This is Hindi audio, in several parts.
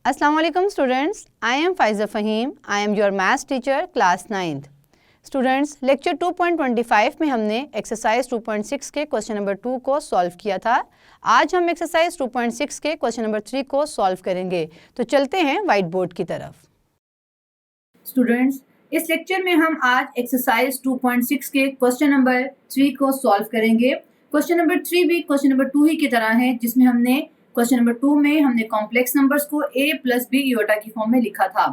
अस्सलाम वालेकुम students, I am Faiza Faheem. I am your maths teacher class 9th। Students, lecture 2.25 में हमने एक्सरसाइज 2.6 के क्वेश्चन नंबर 2 को सॉल्व किया था। आज हम एक्सरसाइज 2.6 के क्वेश्चन नंबर 3 को सॉल्व करेंगे। तो चलते हैं वाइट बोर्ड की तरफ। स्टूडेंट्स, इस लेक्चर में हम आज एक्सरसाइज 2.6 के क्वेश्चन नंबर 3 को सॉल्व करेंगे। क्वेश्चन नंबर 3 भी क्वेश्चन नंबर 2 ही की तरह है, जिसमें हमने क्वेश्चन नंबर 2 में हमने कॉम्प्लेक्स नंबर्स को a प्लस बी इयोटा की फॉर्म में लिखा था।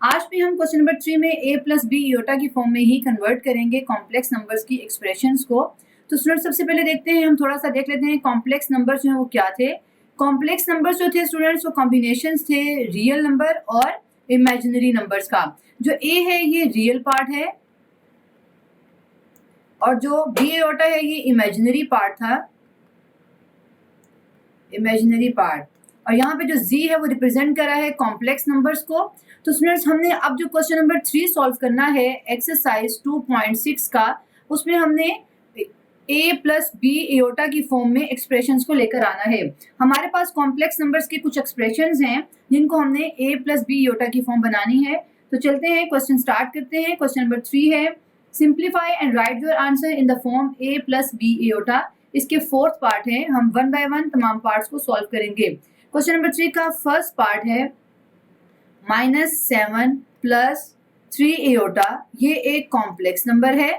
आज भी हम क्वेश्चन नंबर 3 में a प्लस बी इयोटा की फॉर्म में ही कन्वर्ट करेंगे कॉम्प्लेक्स नंबर्स की एक्सप्रेशंस को। तो स्टूडेंट्स, सबसे पहले देखते हैं, हम थोड़ा सा देख लेते हैं कॉम्प्लेक्स नंबर्स जो है वो क्या थे। कॉम्प्लेक्स नंबर्स जो थे स्टूडेंट्स, वो कॉम्बिनेशंस थे रियल नंबर और इमेजिनरी नंबर्स का। जो a है ये रियल पार्ट है और जो बी इयोटा है ये इमेजिनरी पार्ट था, इमेजिनरी पार्ट। और यहाँ पे जो z है वो रिप्रेजेंट कर रहा है कॉम्प्लेक्स नंबर्स को। तो स्टूडेंट्स, हमने अब जो क्वेश्चन नंबर 3 सॉल्व करना है एक्सरसाइज 2.6 का, उसमें हमने a प्लस बी इयोटा की फॉर्म में एक्सप्रेशंस को लेकर आना है। हमारे पास कॉम्प्लेक्स नंबर्स के कुछ एक्सप्रेशंस हैं जिनको हमने a प्लस बी इयोटा की फॉर्म बनानी है। तो चलते हैं, क्वेश्चन स्टार्ट करते हैं। क्वेश्चन नंबर 3 है, simplify and write your answer in the form a plus b iota. इसके फोर्थ पार्ट है, हम वन बाय वन तमाम पार्ट्स को सॉल्व करेंगे। क्वेश्चन नंबर 3 का फर्स्ट पार्ट है -7 प्लस 3 इयोटा। ये एक कॉम्प्लेक्स नंबर है,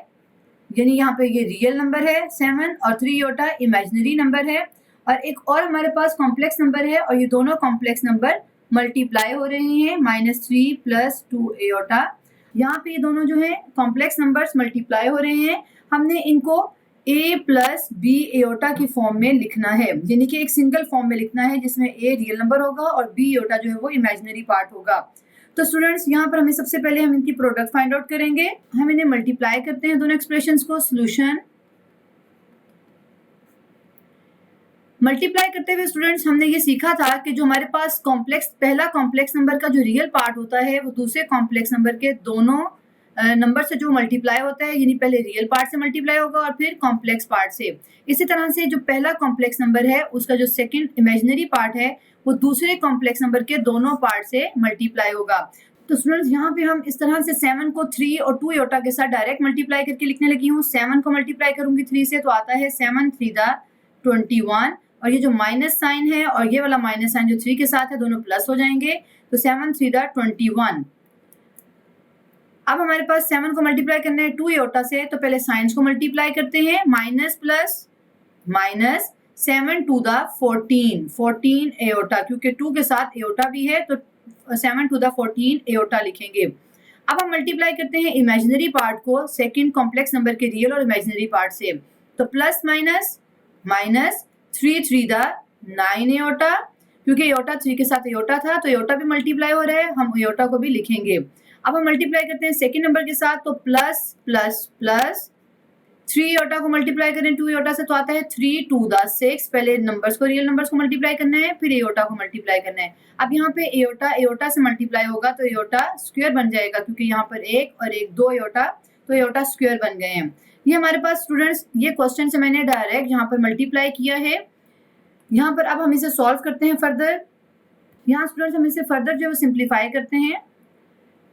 यानी यहाँ पे ये रियल नंबर है 7 और 3 इयोटा इमेजिनरी नंबर है। और एक और हमारे पास कॉम्प्लेक्स नंबर है और ये दोनों कॉम्प्लेक्स नंबर मल्टीप्लाई हो रहे हैं, -3 प्लस 2 इयोटा। यहाँ पे ये दोनों जो है कॉम्प्लेक्स नंबर्स मल्टीप्लाई हो रहे हैं। हमने इनको a प्लस बी इयोटा की फॉर्म में लिखना है, यानी कि एक सिंगल फॉर्म में लिखना है जिसमें a रियल नंबर होगा और b इयोटा जो है वो इमेजिनरी पार्ट होगा। तो स्टूडेंट्स, यहाँ पर हमें सबसे पहले हम इनकी प्रोडक्ट फाइंड आउट करेंगे। हम इन्हें मल्टीप्लाई करते हैं दोनों एक्सप्रेशंस को। सोल्यूशन मल्टीप्लाई करते हुए स्टूडेंट्स हमने ये सीखा था कि जो हमारे पास पहला कॉम्प्लेक्स नंबर का जो रियल पार्ट होता है वो दूसरे कॉम्प्लेक्स नंबर के दोनों नंबर से जो मल्टीप्लाई होता है, यानी पहले रियल पार्ट से मल्टीप्लाई होगा और फिर कॉम्प्लेक्स पार्ट से। इसी तरह से जो पहला कॉम्प्लेक्स नंबर है उसका जो सेकंड इमेजिनरी पार्ट है वो दूसरे कॉम्प्लेक्स नंबर के दोनों पार्ट से मल्टीप्लाई होगा। तो स्टूडेंट्स, यहाँ पे हम इस तरह से 7 को 3 और 2 इयोटा के साथ डायरेक्ट मल्टीप्लाई करके लिखने लगी हूँ। 7 को मल्टीप्लाई करूंगी 3 से तो आता है 7 3 दा 21, और ये जो माइनस साइन है और ये वाला माइनस साइन जो 3 के साथ है दोनों प्लस हो जाएंगे, तो 7 3 दा 21। अब हमारे पास 7 को मल्टीप्लाई करना है 2 इयोटा से, तो पहले साइंस को मल्टीप्लाई करते हैं, माइनस प्लस माइनस 7 2 दा 14 इयोटा, क्योंकि 2 के साथ इयोटा भी है तो 7 2 दा 14 इयोटा लिखेंगे। अब हम मल्टीप्लाई करते हैं इमेजिनरी पार्ट को सेकंड कॉम्प्लेक्स नंबर के रियल और इमेजिनरी पार्ट से, तो प्लस माइनस माइनस 3 3 दा 9 इयोटा, क्योंकि इयोटा 3 के साथ इयोटा था तो इयोटा भी मल्टीप्लाई हो रहा है, हम इयोटा को भी लिखेंगे। अब हम मल्टीप्लाई करते हैं सेकंड नंबर के साथ, तो प्लस प्लस प्लस 3 इयोटा को मल्टीप्लाई करें 2 इयोटा से तो आता है 3 2 दा 6। पहले नंबर्स को रियल नंबर्स को मल्टीप्लाई करना है, फिर इयोटा को मल्टीप्लाई करना है। अब यहाँ पे इयोटा इयोटा से मल्टीप्लाई होगा तो इयोटा स्क्वायर बन जाएगा, क्योंकि यहाँ पर एक और एक 2 इयोटा, तो इयोटा स्क्वायर बन गए हैं। ये हमारे पास स्टूडेंट्स ये क्वेश्चन से मैंने डायरेक्ट यहाँ पर मल्टीप्लाई किया है। यहाँ पर अब हम इसे सॉल्व करते हैं फर्दर। यहाँ स्टूडेंट्स हम इसे फर्दर जो है सिंप्लीफाई करते हैं।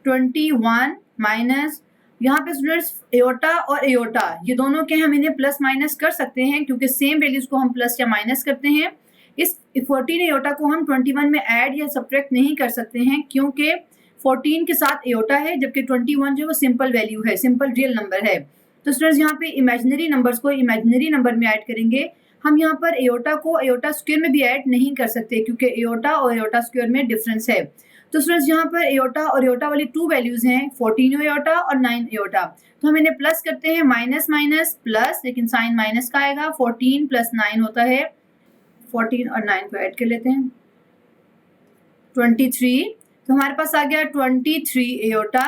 21 माइनस, यहाँ पे स्टूडेंट्स एयोटा और एयोटा ये दोनों के हम इन्हें प्लस माइनस कर सकते हैं, क्योंकि सेम वैल्यूज को हम प्लस या माइनस करते हैं। इस 14 एयोटा को हम 21 में ऐड या सब्ट्रैक्ट नहीं कर सकते हैं, क्योंकि 14 के साथ एयोटा है जबकि 21 जो है वो सिंपल वैल्यू है, सिंपल रियल नंबर है। तो स्टूडेंट्स, यहाँ पे इमेजिनरी नंबर्स को इमेजिनरी नंबर में ऐड करेंगे। हम यहाँ पर एयोटा को एयोटा स्क्वायर में भी ऐड नहीं कर सकते, क्योंकि एयोटा और एयोटा स्क्वायर में डिफरेंस है। तो स्टूडेंट्स, यहाँ पर एयोटा और एयोटा वाली 2 वैल्यूज हैं, 14 एयोटा और 9 एयोटा, तो हम इन्हें प्लस करते हैं, माइनस माइनस प्लस, लेकिन साइन माइनस का आएगा, 14 प्लस 9 होता है, 14 और 9 को ऐड कर लेते हैं 23। तो हमारे पास आ गया 23 एयोटा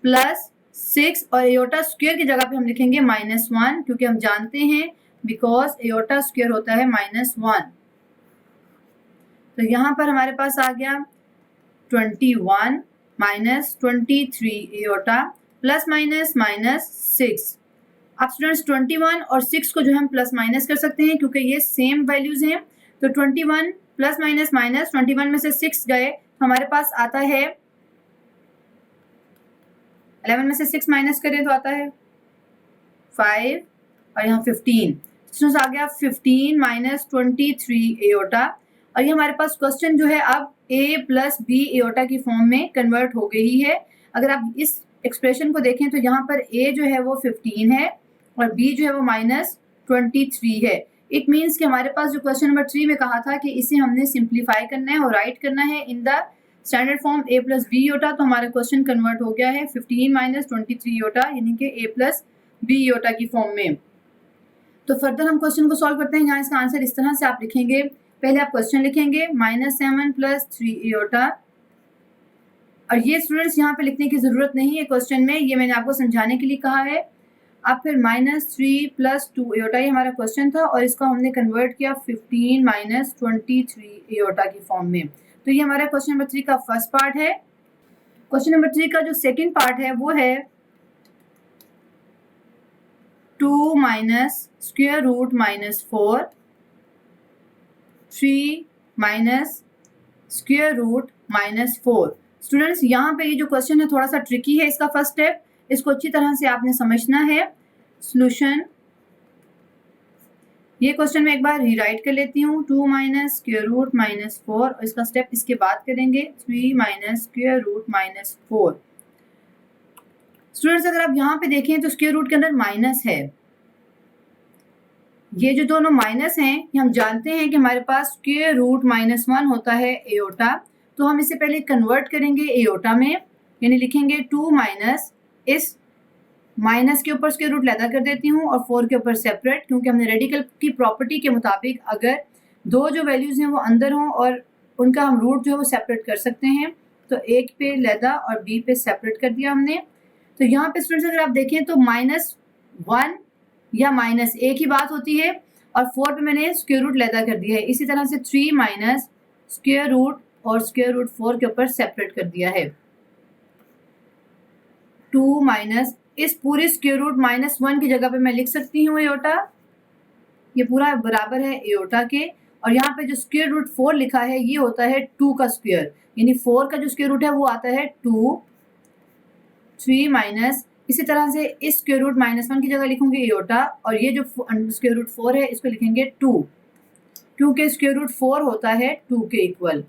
प्लस 6, और एयोटा स्क्वायर की जगह पे हम लिखेंगे -1, क्योंकि हम जानते हैं बिकॉज एयोटा स्क्वायर होता है -1। तो यहाँ पर हमारे पास आ गया 21 minus 23 aorta plus minus minus 6। अब स्टूडेंट्स 21 और 6 को जो हम प्लस माइनस कर सकते हैं, क्योंकि ये सेम वैल्यूज हैं। तो 21 प्लस माइनस माइनस 21 में से 6 गए हमारे पास आता है 11 में से 6 माइनस करें तो आता है 5 और यहाँ 15, इसमें आ गया 15 माइनस 23 एओटा। और ये हमारे पास क्वेश्चन जो है अब a प्लस बी एओटा की फॉर्म में कन्वर्ट हो गई है। अगर आप इस एक्सप्रेशन को देखें तो यहाँ पर a जो है वो 15 है और b जो है वो माइनस 23 है। इट मीन्स कि हमारे पास जो क्वेश्चन नंबर 3 में कहा था कि इसे हमने सिंप्लीफाई करना है और राइट करना है in the standard form a plus B iota, तो हमारा क्वेश्चन कन्वर्ट हो गया है 15 माइनस 23 एओटा यानी कि a प्लस बी एओटा की फॉर्म में। तो फर्दर हम क्वेश्चन को सॉल्व करते हैं। यहाँ इसका आंसर इस तरह से आप लिखेंगे, पहले आप क्वेश्चन लिखेंगे -7 प्लस 3 एओटा, और ये स्टूडेंट्स यहाँ पे लिखने की जरूरत नहीं है क्वेश्चन में, ये मैंने आपको समझाने के लिए कहा है। अब फिर -3 प्लस 2 एओटा, ये हमारा क्वेश्चन था और इसको हमने कन्वर्ट किया 15 माइनस 23 एओटा की फॉर्म में। तो ये हमारा क्वेश्चन नंबर 3 का फर्स्ट पार्ट है। क्वेश्चन नंबर 3 का जो सेकेंड पार्ट है वो है 2 minus square root -4, 3 minus square root -4। Students यहाँ पे ये जो क्वेश्चन है थोड़ा सा ट्रिकी है, इसका फर्स्ट स्टेप, इसको अच्छी तरह से आपने समझना है। सॉल्यूशन, ये क्वेश्चन मैं एक बार रीराइट कर लेती हूँ, 2 माइनस स्क्वायर रूट -4 और इसका स्टेप इसके बाद करेंगे 3 माइनस स्क्वायर रूट -4। स्टूडेंट्स अगर आप यहाँ पे देखें तो स्क्वायर रूट के अंदर माइनस है, ये जो दोनों माइनस हैं ये हम जानते हैं कि हमारे पास स्क्वायर रूट -1 होता है एओटा, तो हम इसे पहले कन्वर्ट करेंगे एओटा में, यानी लिखेंगे 2 माइनस, इस माइनस के ऊपर स्क्वायर रूट लैदा कर देती हूँ और 4 के ऊपर सेपरेट, क्योंकि हमने रेडिकल की प्रॉपर्टी के मुताबिक अगर दो जो वैल्यूज हैं वो अंदर हों और उनका हम रूट जो है वो सेपरेट कर सकते हैं, तो एक पे लैदा और बी पे सेपरेट कर दिया हमने। तो यहाँ पे स्टूडेंट्स अगर आप देखें तो -1 या माइनस एक ही बात होती है और 4 पे मैंने स्क्वायर रूट लैदा कर दिया है। इसी तरह से 3 माइनस स्क्वायर रूट और स्क्वायर रूट 4 के ऊपर सेपरेट कर दिया है। 2 माइनस, इस पूरे स्क्वायर रूट -1 की जगह पे मैं लिख सकती हूँ एओटा, ये पूरा बराबर है एओटा के, और यहाँ पे जो स्क्वायर रूट 4 लिखा है ये होता है 2 का स्क्वायर, यानी 4 का जो स्क्वायर रूट है वो आता है 2। 3 माइनस, इसी तरह से इस स्क्वायर रूट -1 की जगह लिखूंगी एओटा और ये जो स्क्वायर रूट 4 है इसको लिखेंगे 2, क्योंकि स्क्वायर रूट 4 होता है 2 के इक्वल।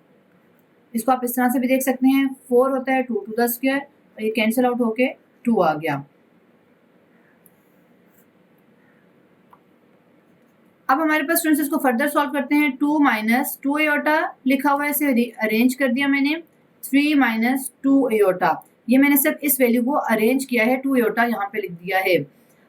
इसको आप इस तरह से भी देख सकते हैं, 4 होता है 2 टू द स्क्वायर और ये कैंसिल आउट होके 2 आ गया। अब हमारे पास स्टूडेंट्स इसको फर्दर सॉल्व करते हैं। 2 माइनस 2 एओटा लिखा हुआ है, इसे अरेंज कर दिया मैंने, 3 माइनस 2 एओटा, ये मैंने सिर्फ इस वैल्यू को अरेंज किया है, 2 एओटा यहाँ पे लिख दिया है।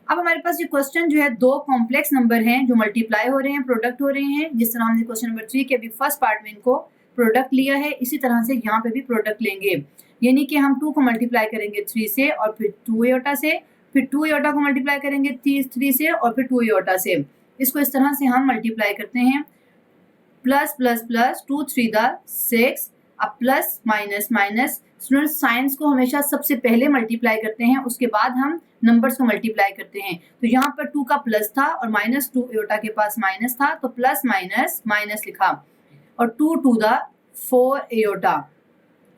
अब हमारे पास ये क्वेश्चन जो है दो कॉम्प्लेक्स नंबर हैं जो मल्टीप्लाई हो रहे हैं, प्रोडक्ट हो रहे हैं, जिस तरह हमने क्वेश्चन नंबर 3 के अभी फर्स्ट पार्ट में इनको प्रोडक्ट लिया है, इसी तरह से यहाँ पे भी प्रोडक्ट लेंगे, यानी कि हम 2 को मल्टीप्लाई करेंगे 3 से और फिर 2 एओटा से, फिर 2 एओटा को मल्टीप्लाई करेंगे 3 से और फिर 2 एओटा से। इसको इस तरह से हम मल्टीप्लाई करते हैं, प्लस प्लस प्लस 2 3 द 6, अब plus minus minus. Students science को हमेशा सबसे पहले मल्टीप्लाई करते हैं, उसके बाद हम नंबर्स को मल्टीप्लाई करते हैं। तो यहाँ पर 2 का प्लस था और -2 एओटा के पास माइनस था, तो प्लस माइनस माइनस लिखा और 2 टू द 4 एओटा,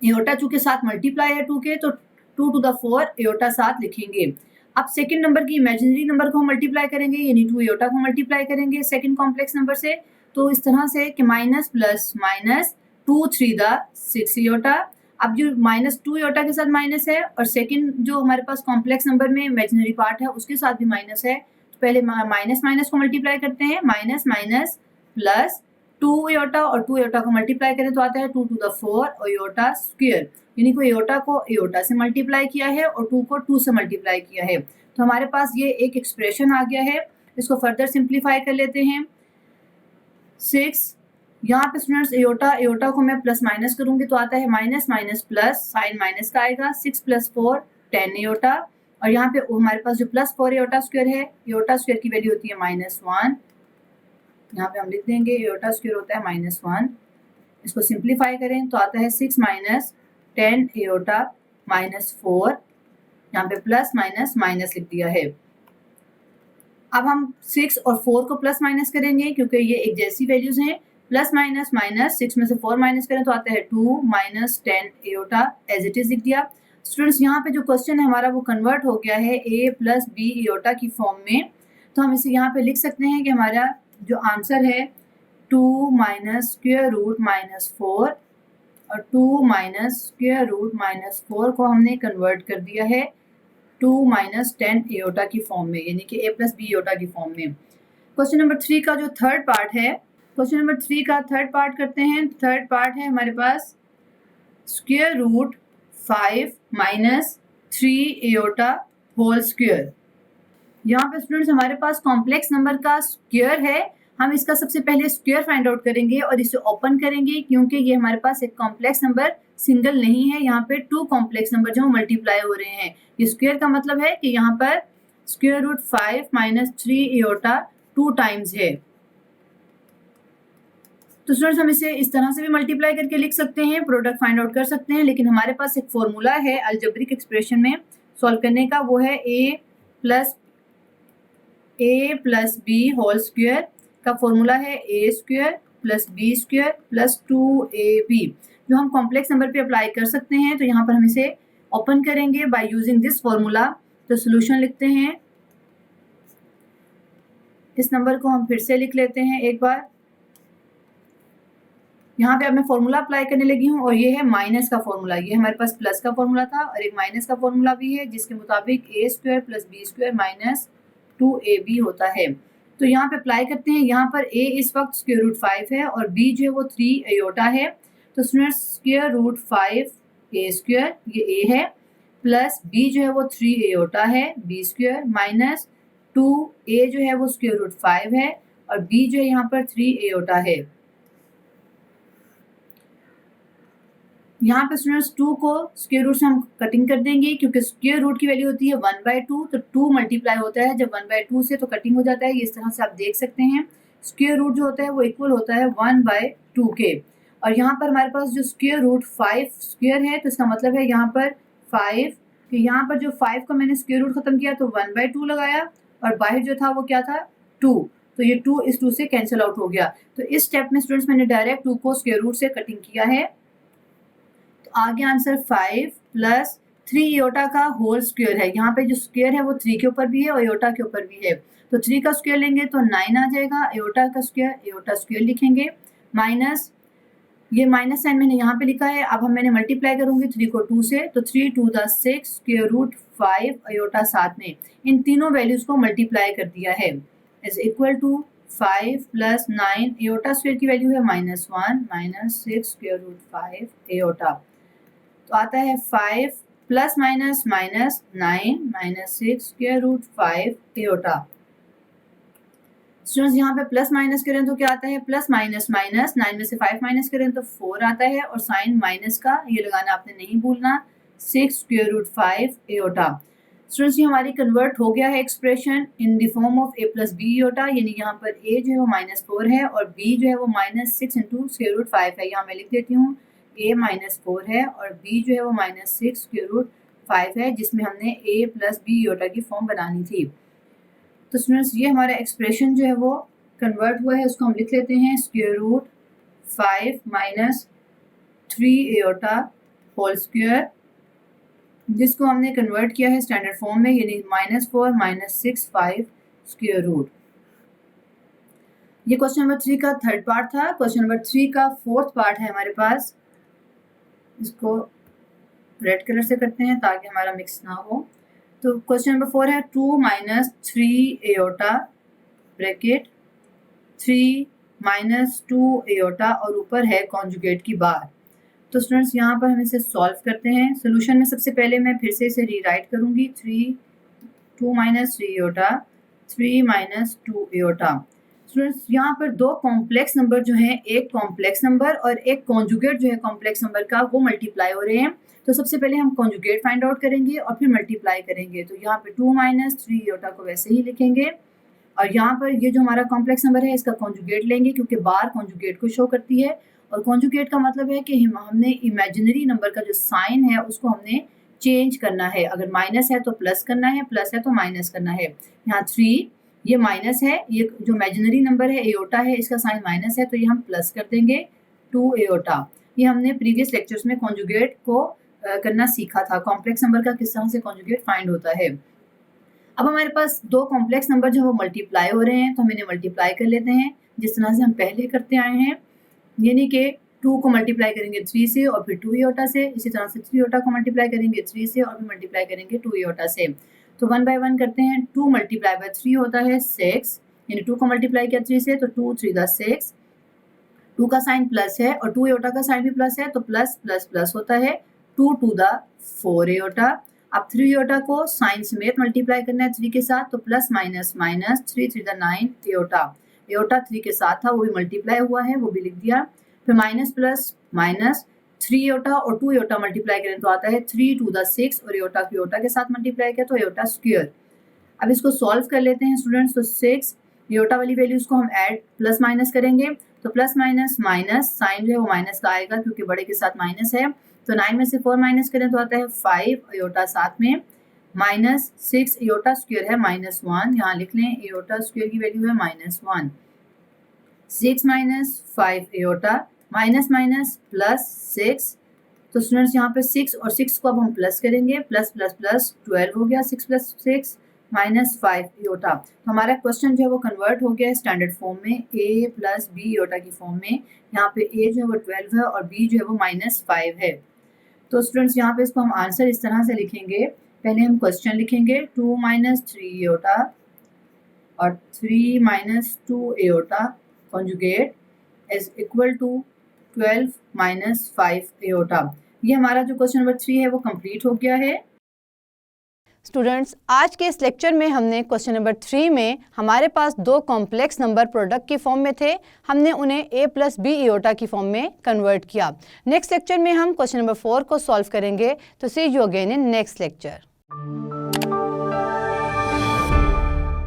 एओटा चूंकि साथ मल्टीप्लाई है 2 के, तो 2 टू द 4 एओटा साथ लिखेंगे। अब सेकंड नंबर की इमेजिनरी नंबर को हम मल्टीप्लाई करेंगे, यानी 2 एओटा को मल्टीप्लाई करेंगे सेकंड कॉम्प्लेक्स नंबर से, तो इस तरह से कि minus plus minus 2 3 the 6 aorta. अब जो -2 एओटा के साथ माइनस है और सेकंड जो हमारे पास कॉम्प्लेक्स नंबर में इमेजिनरी पार्ट है उसके साथ भी माइनस है, तो पहले माइनस माइनस को मल्टीप्लाई करते हैं, माइनस माइनस प्लस 2 एओटा और 2 एओटा को मल्टीप्लाई करें तो आता है 2 टू द 4 एओटा स्क्वायर, यानी को एओटा को एओटा से मल्टीप्लाई किया है और 2 को 2 से मल्टीप्लाई किया है। तो हमारे पास ये एक एक्सप्रेशन आ गया है, इसको फर्दर सिंप्लीफाई कर लेते हैं। 6, यहाँ पे स्टूडेंट्स एओटा को मैं प्लस माइनस करूंगी तो आता है minus minus plus, sign minus का आएगा, 6 प्लस 4 10 एओटा, और यहाँ पे हमारे पास जो प्लस 4 एओटा स्क्वायर है, एओटा स्क्वायर की वैल्यू होती है -1, यहाँ पे हम लिख देंगे एओटा स्क्वायर होता है -1। इसको सिंप्लीफाई करें तो आता है 6 माइनस 10 एओटा -4, यहाँ पे प्लस माइनस माइनस लिख दिया है। अब हम 6 और 4 को प्लस माइनस करेंगे क्योंकि ये एक जैसी वैल्यूज हैं, प्लस माइनस माइनस, 6 में से 4 माइनस करें तो आता है 2 minus 10 iota, as it is लिख दिया। स्टूडेंट्स यहाँ पे जो क्वेश्चन है हमारा वो कन्वर्ट हो गया है a प्लस बी एयोटा की फॉर्म में, तो हम इसे यहाँ पे लिख सकते हैं कि हमारा जो आंसर है 2 माइनस स्क्वायर रूट माइनस 4 और 2 माइनस स्क्वायर रूट माइनस 4 को हमने कन्वर्ट कर दिया है 2 माइनस 10 एयोटा की फॉर्म में, यानी कि a प्लस बी एयोटा की फॉर्म में। क्वेश्चन नंबर 3 का जो थर्ड पार्ट है, क्वेश्चन नंबर 3 का थर्ड पार्ट करते हैं। थर्ड पार्ट है हमारे पास square root 5 minus 3 iota whole square. यहाँ पे स्टूडेंट्स हमारे पास कॉम्प्लेक्स नंबर का स्क्वायर है, हम इसका सबसे पहले स्क्वायर फाइंड आउट करेंगे और इसे ओपन करेंगे क्योंकि ये हमारे पास एक कॉम्प्लेक्स नंबर सिंगल नहीं है, यहाँ पे 2 कॉम्प्लेक्स नंबर जो मल्टीप्लाई हो रहे हैं। ये स्क्वायर का मतलब है कि यहाँ पर square root 5 minus 3 iota 2 times है। तो स्टूडेंट्स हम इसे इस तरह से भी मल्टीप्लाई करके लिख सकते हैं, प्रोडक्ट फाइंड आउट कर सकते हैं, लेकिन हमारे पास एक फॉर्मूला है अलजेब्रिक एक्सप्रेशन में सॉल्व करने का, वो है a plus B whole square का फॉर्मूला है a square plus B square plus 2ab, जो हम कॉम्प्लेक्स नंबर पे अप्लाई कर सकते हैं। तो यहाँ पर हम इसे ओपन करेंगे बाय यूजिंग दिस फॉर्मूला। तो सोल्यूशन लिखते हैं, इस नंबर को हम फिर से लिख लेते हैं एक बार। यहाँ पे अब मैं फॉर्मूला अप्लाई करने लगी हूँ और ये है माइनस का फॉर्मूला। ये हमारे पास प्लस का फॉर्मूला था और एक माइनस का फॉर्मूला भी है, जिसके मुताबिक a square plus B square minus 2ab होता है। तो यहाँ पे अप्लाई करते हैं। यहाँ पर a इस वक्त स्क्वायर रूट 5 है और b जो है वो 3 एयोटा है। तो students square root 5 a square, ये a है, प्लस b जो है वो 3 एयोटा है b स्क्वायर, माइनस 2a जो है वो स्क्वायर रूट 5 है और b जो है यहाँ पर 3 एयोटा है। यहाँ पे स्टूडेंट्स 2 को स्क्वायर रूट से हम कटिंग कर देंगे क्योंकि स्क्वायर रूट की वैल्यू होती है 1/2, तो 2 मल्टीप्लाई होता है जब 1/2 से, तो कटिंग हो जाता है। इस तरह से आप देख सकते हैं स्क्वायर रूट जो होता है वो इक्वल होता है 1/2 के। और यहाँ पर हमारे पास जो स्क्वायर रूट 5 स्क्वायर है, तो इसका मतलब है यहाँ पर 5, कि यहाँ पर जो 5 का मैंने स्क्वायर रूट खत्म किया तो 1/2 लगाया और बाहर जो था वो क्या था 2, तो ये 2 इस 2 से कैंसिल आउट हो गया। तो इस स्टेप में स्टूडेंट्स मैंने डायरेक्ट 2 को स्क्वायर रूट से कटिंग किया है। आगे आंसर 5 प्लस 3 एयोटा का होल स्क्वायर है। यहाँ पे जो स्क्वायर है वो 3 के ऊपर भी है और एयोटा के ऊपर भी है, तो 3 का स्क्वायर लेंगे तो 9 आ जाएगा। एयोटा का स्क्वायर, एयोटा स्क्वायर लिखेंगे, माइनस ये माइनस साइन मैंने यहाँ पे लिखा है। अब मैंने मल्टीप्लाई करूंगी 3 को 2 से, तो 3 2 6 स्क्वायर रूट 5 एयोटा साथ में इन तीनों वैल्यूज को मल्टीप्लाई कर दिया है, is equal to 5 plus 9 iota square की वैल्यू है -1 माइनस 6 स्क्वायर रूट 5 एयोटा, तो आता है 5 plus minus minus 9 minus 6 square root 5 iota. Students यहाँ पे प्लस माइनस करें तो क्या आता है, प्लस माइनस माइनस, 9 में से 5 माइनस करें तो 4 आता है और साइन माइनस का ये लगाना आपने नहीं भूलना, 6 स्क्वायर रूट 5 एयोटा। स्टूडेंट्स ये हमारी कन्वर्ट हो गया है expression in the form of a plus B iota, यानी यहाँ पर a जो है वो -4 है और b जो है वो -6 इंटू स्क्वायर रूट 5 है। यहाँ मैं लिख देती हूँ a -4 है और b जो है वो -6 स्क्वायर रूट 5 है, जिसमें हमने a प्लस बी एयोटा की फॉर्म बनानी थी। तो स्टूडेंट्स ये हमारा एक्सप्रेशन जो है वो कन्वर्ट हुआ है, उसको हम लिख लेते हैं square root 5 minus 3 iota whole square, जिसको हमने कन्वर्ट किया है स्टैंडर्ड फॉर्म में, यानी -4 -6 5 स्क्वायर रूट। ये क्वेश्चन नंबर 3 का थर्ड पार्ट था। क्वेश्चन नंबर 3 का फोर्थ पार्ट है हमारे पास, इसको रेड कलर से करते हैं ताकि हमारा मिक्स ना हो। तो क्वेश्चन नंबर 4 है 2 minus 3 aorta bracket 3 minus 2 aorta और ऊपर है कॉन्जुगेट की बार। तो स्टूडेंट्स यहाँ पर हम इसे सॉल्व करते हैं। सोल्यूशन में सबसे पहले मैं फिर से इसे रीराइट करूँगी, 2 minus 3 aorta 3 minus 2 aorta. Students यहाँ पर दो कॉम्प्लेक्स नंबर जो हैं, एक कॉम्प्लेक्स नंबर और एक कॉन्जुगेट जो है कॉम्प्लेक्स नंबर का, वो मल्टीप्लाई हो रहे हैं। तो सबसे पहले हम कॉन्जुगेट फाइंड आउट करेंगे और फिर मल्टीप्लाई करेंगे। तो यहाँ पे 2 माइनस 3 एयोटा को वैसे ही लिखेंगे और यहाँ पर ये जो हमारा कॉम्प्लेक्स नंबर है इसका कॉन्जुगेट लेंगे क्योंकि बार कॉन्जुगेट को शो करती है और कॉन्जुगेट का मतलब है कि हमने इमेजिनरी नंबर का जो साइन है उसको हमने चेंज करना है। अगर माइनस है तो प्लस करना है, प्लस है तो माइनस करना है। यहाँ 3 ये माइनस है, ये जो इमेजिनरी नंबर है एयोटा है, इसका साइन माइनस है, तो ये हम प्लस कर देंगे 2 एयोटा। ये हमने प्रीवियस लेक्चर्स में कॉन्जुगेट को करना सीखा था, कॉम्प्लेक्स नंबर का किस तरह से कॉन्जुगेट फाइंड होता है। अब हमारे पास दो कॉम्प्लेक्स नंबर जो वो मल्टीप्लाई हो रहे हैं, तो हम इन्हें मल्टीप्लाई कर लेते हैं जिस तरह से हम पहले करते आए हैं, यानी कि 2 को मल्टीप्लाई करेंगे 3 से और फिर 2 एयोटा से, इसी तरह से 3 एयोटा को मल्टीप्लाई करेंगे 3 से और फिर मल्टीप्लाई करेंगे 2 एयोटा से। तो 1 बाय 1 करते हैं, 2 मल्टीप्लाई बाय 3 होता है 6, यानी 2 को मल्टीप्लाई किया 3 से तो 2 3 दा 6, 2 का साइन प्लस है और 2 एयोटा का साइन भी प्लस है, तो प्लस प्लस प्लस होता है 2 2 दा 4 एयोटा। अब 3 एयोटा को साइन समेत मल्टीप्लाई करना है 3 के साथ, तो प्लस माइनस माइनस 3 3 दा 9 एयोटा। एयोटा 3 के साथ था, वो भी मल्टीप्लाई हुआ है, वो भी लिख दिया। फिर माइनस प्लस माइनस 3 एयोटा और 2 एयोटा मल्टीप्लाई करें तो आता है 3 2 दा 6 और एयोटा को एयोटा के साथ मल्टीप्लाई किया तो एयोटा स्क्वायर। अब इसको सॉल्व कर लेते हैं स्टूडेंट्स। तो 6 एयोटा वाली वैल्यूज को हम ऐड प्लस माइनस करेंगे, तो प्लस माइनस माइनस साइन जो है वो माइनस का आएगा क्योंकि बड़े के साथ माइनस है, तो 9 में से 4 माइनस करें तो आता है 5 एयोटा साथ में माइनस 6 एयोटा स्क्वायर है -1, यहाँ लिख लें एयोटा स्क्वायर की वैल्यू है -1। 6 minus 5 aorta minus minus plus 6, तो स्टूडेंट्स यहाँ पे 6 और 6 को अब हम प्लस करेंगे, प्लस प्लस प्लस 12 हो गया, 6 प्लस 6 माइनस 5 एयोटा। तो हमारा क्वेश्चन जो है वो कन्वर्ट हो गया है स्टैंडर्ड फॉर्म में, a प्लस बी एयोटा की फॉर्म में। यहाँ पे a जो है वो 12 है और b जो है वो -5 है। तो स्टूडेंट्स यहाँ पे इसको हम आंसर इस तरह से लिखेंगे, पहले हम क्वेश्चन लिखेंगे 2 माइनस 3 एयोटा और 3 minus 2 iota conjugate is equal to 12 minus 5 iota. ये हमारा जो क्वेश्चन नंबर 3 है वो कंप्लीट हो गया है। स्टूडेंट्स, आज के इस लेक्चर में हमने क्वेश्चन नंबर 3 में हमारे पास दो कॉम्प्लेक्स नंबर प्रोडक्ट की फॉर्म में थे, हमने उन्हें a प्लस बी एयोटा की फॉर्म में कन्वर्ट किया। नेक्स्ट लेक्चर में हम क्वेश्चन नंबर 4 को सॉल्व करेंगे। तो see you again in next lecture.